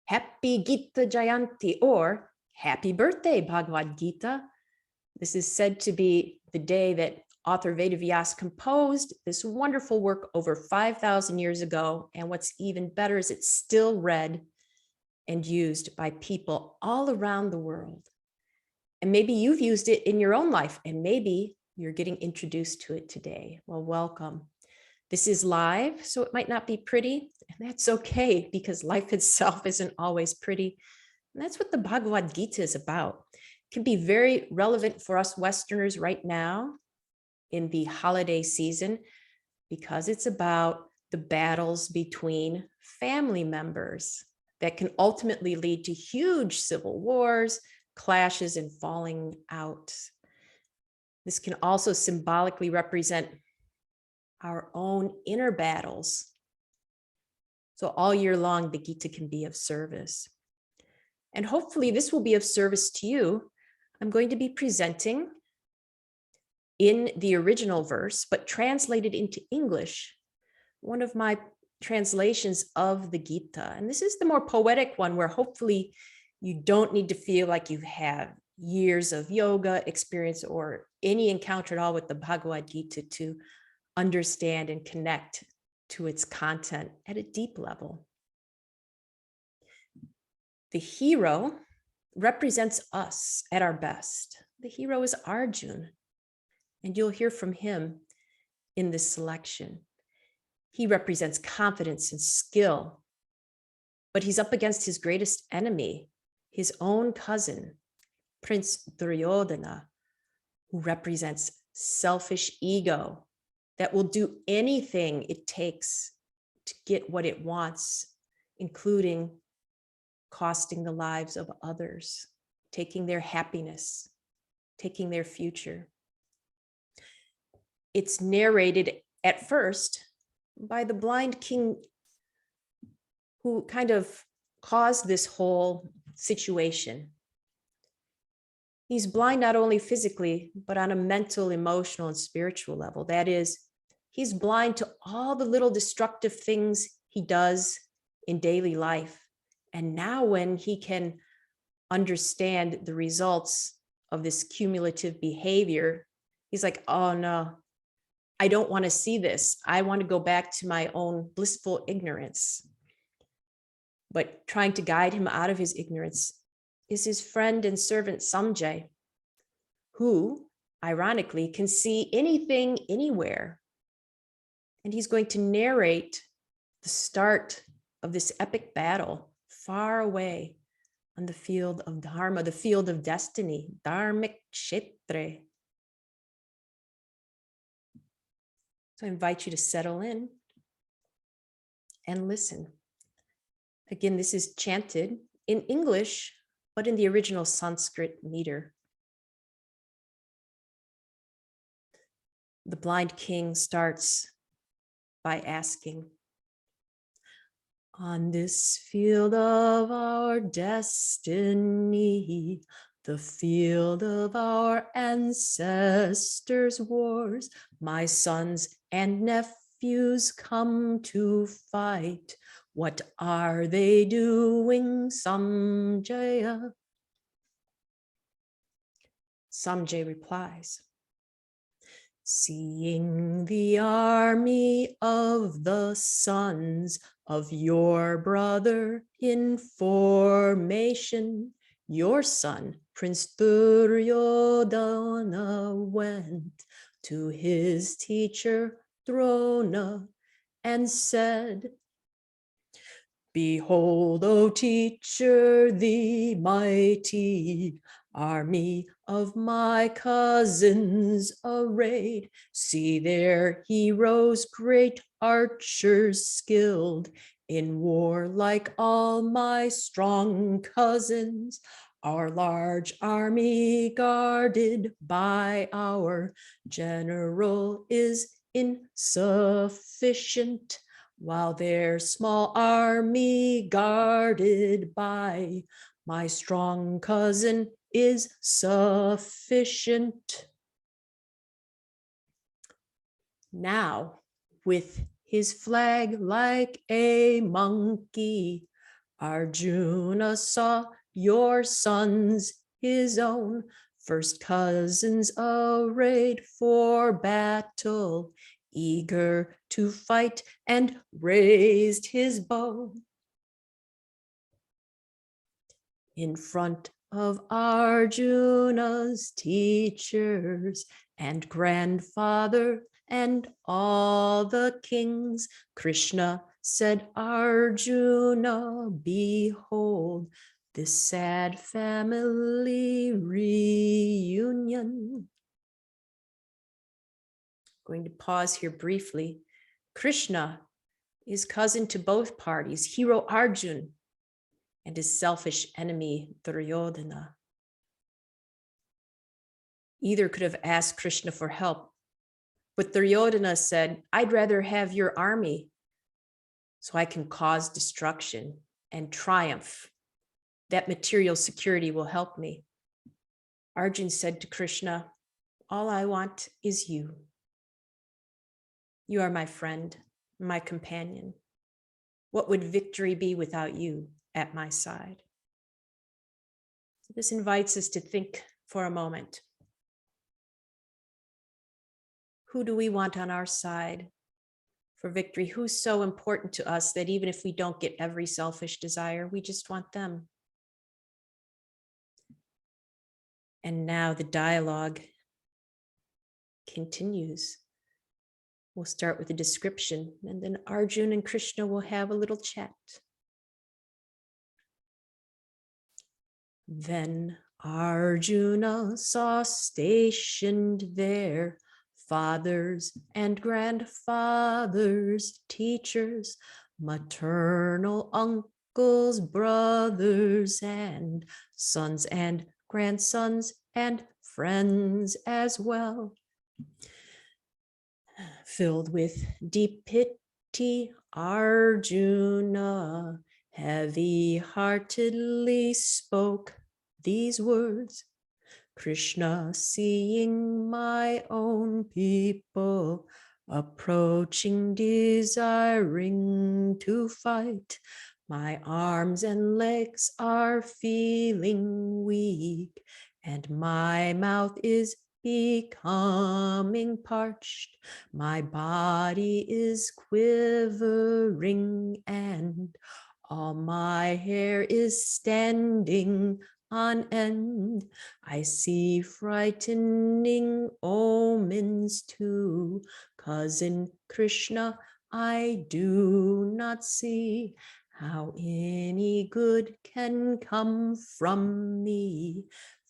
Happy Gita Jayanti, or Happy Birthday, Bhagavad Gita. This is said to be the day that author Vedavyas composed this wonderful work over 5,000 years ago. And what's even better is it's still read and used by people all around the world. And maybe you've used it in your own life, and maybe you're getting introduced to it today. Well, welcome. This is live, so it might not be pretty, and that's okay because life itself isn't always pretty. And that's what the Bhagavad Gita is about. It can be very relevant for us Westerners right now in the holiday season because it's about the battles between family members that can ultimately lead to huge civil wars, clashes, and falling out. This can also symbolically represent our own inner battles. So all year long, the Gita can be of service. And hopefully this will be of service to you. I'm going to be presenting in the original verse, but translated into English, one of my translations of the Gita. And this is the more poetic one where hopefully you don't need to feel like you have years of yoga experience or any encounter at all with the Bhagavad Gita to understand and connect to its content at a deep level. The hero represents us at our best. The hero is Arjuna, and you'll hear from him in this selection. He represents confidence and skill, but he's up against his greatest enemy, his own cousin, Prince Duryodhana, who represents selfish ego that will do anything it takes to get what it wants, including costing the lives of others, taking their happiness, taking their future. It's narrated at first by the blind king who kind of caused this whole situation. He's blind not only physically, but on a mental, emotional, and spiritual level. That is, he's blind to all the little destructive things he does in daily life. And now when he can understand the results of this cumulative behavior, he's like, oh no, I don't want to see this. I want to go back to my own blissful ignorance. But trying to guide him out of his ignorance is his friend and servant Samjay, who, ironically, can see anything, anywhere. And he's going to narrate the start of this epic battle far away on the field of Dharma, the field of destiny, Dharmic Kshetre. So I invite you to settle in and listen. Again, this is chanted in English, but in the original Sanskrit meter. The blind king starts by asking, on this field of our destiny, the field of our ancestors' wars, my sons and nephews come to fight. What are they doing, Samjaya? Samjay replies, seeing the army of the sons of your brother in formation, your son, Prince Duryodhana, went to his teacher Drona and said, behold, O teacher, the mighty army of my cousins arrayed. See their heroes, great archers skilled in war like all my strong cousins. Our large army guarded by our general is insufficient, while their small army guarded by my strong cousin is sufficient. Now, with his flag like a monkey, Arjuna saw your sons, his own, first cousins arrayed for battle, eager to fight, and raised his bow. In front of Arjuna's teachers and grandfather and all the kings, Krishna said, Arjuna, behold this sad family reunion. Going to pause here briefly. Krishna is cousin to both parties, hero Arjun and his selfish enemy Duryodhana. Either could have asked Krishna for help, but Duryodhana said, I'd rather have your army so I can cause destruction and triumph. That material security will help me. Arjun said to Krishna, all I want is you. You are my friend, my companion. What would victory be without you at my side? So this invites us to think for a moment. Who do we want on our side for victory? Who's so important to us that even if we don't get every selfish desire, we just want them? And now the dialogue continues. We'll start with a description, and then Arjun and Krishna will have a little chat. Then Arjuna saw stationed there fathers and grandfathers, teachers, maternal uncles, brothers, and sons and grandsons, and friends as well. Filled with deep pity, Arjuna heavy-heartedly spoke these words. Krishna, seeing my own people approaching, desiring to fight, my arms and legs are feeling weak, and my mouth is becoming parched. My body is quivering, and all my hair is standing on end. I see frightening omens too. Cousin Krishna, I do not see how any good can come from me.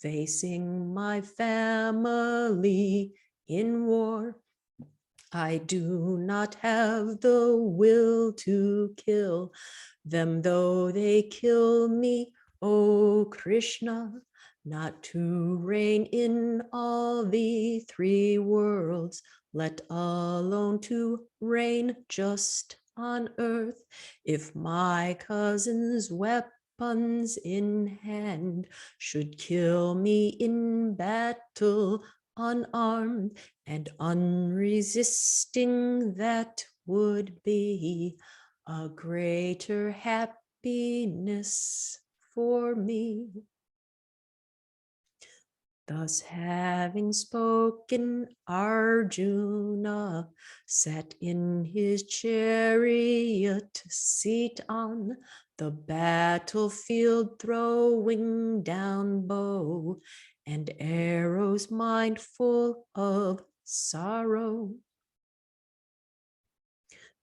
Facing my family in war, I do not have the will to kill them, though they kill me, O Krishna, not to reign in all the three worlds, let alone to reign just on earth. If my cousin's weapons in hand should kill me in battle unarmed and unresisting, that would be a greater happiness for me. Thus having spoken, Arjuna sat in his chariot seat on the battlefield, throwing down bow and arrows, mindful of sorrow.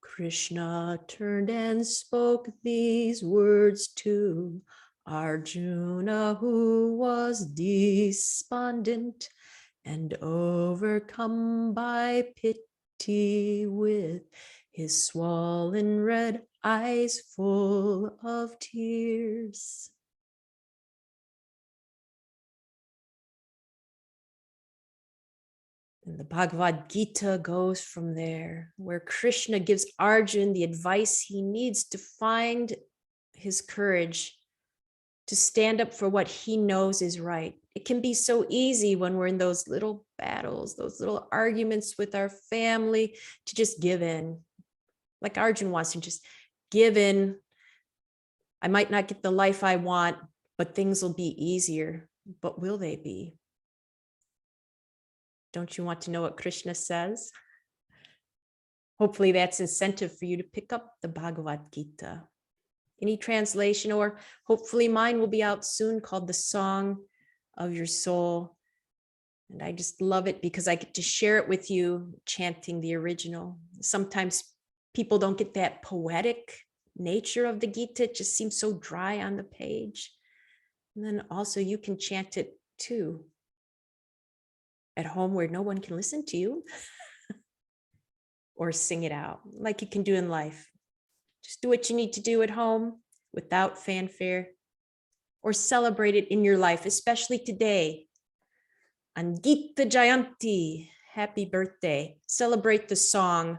Krishna turned and spoke these words to Arjuna, who was despondent and overcome by pity, with his swollen red eyes full of tears. And the Bhagavad Gita goes from there, where Krishna gives Arjun the advice he needs to find his courage to stand up for what he knows is right. It can be so easy when we're in those little battles, those little arguments with our family, to just give in. Like Arjun wants to just give in. I might not get the life I want, but things will be easier. But will they be? Don't you want to know what Krishna says? Hopefully that's incentive for you to pick up the Bhagavad Gita. Any translation, or hopefully mine will be out soon, called The Song of Your Soul. And I just love it because I get to share it with you, chanting the original. Sometimes people don't get that poetic nature of the Gita. It just seems so dry on the page. And then also you can chant it too at home where no one can listen to you, or sing it out like you can do in life. Just do what you need to do at home without fanfare, or celebrate it in your life, especially today on Gita Jayanti. Happy birthday. Celebrate the song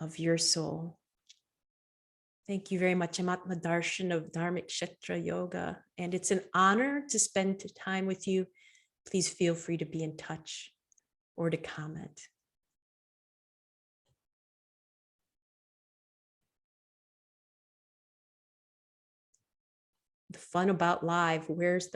of your soul. Thank you very much. I'm Atmadarshan of Dharmic Kshetra Yoga, and it's an honor to spend time with you. Please feel free to be in touch or to comment. The fun about live, where's the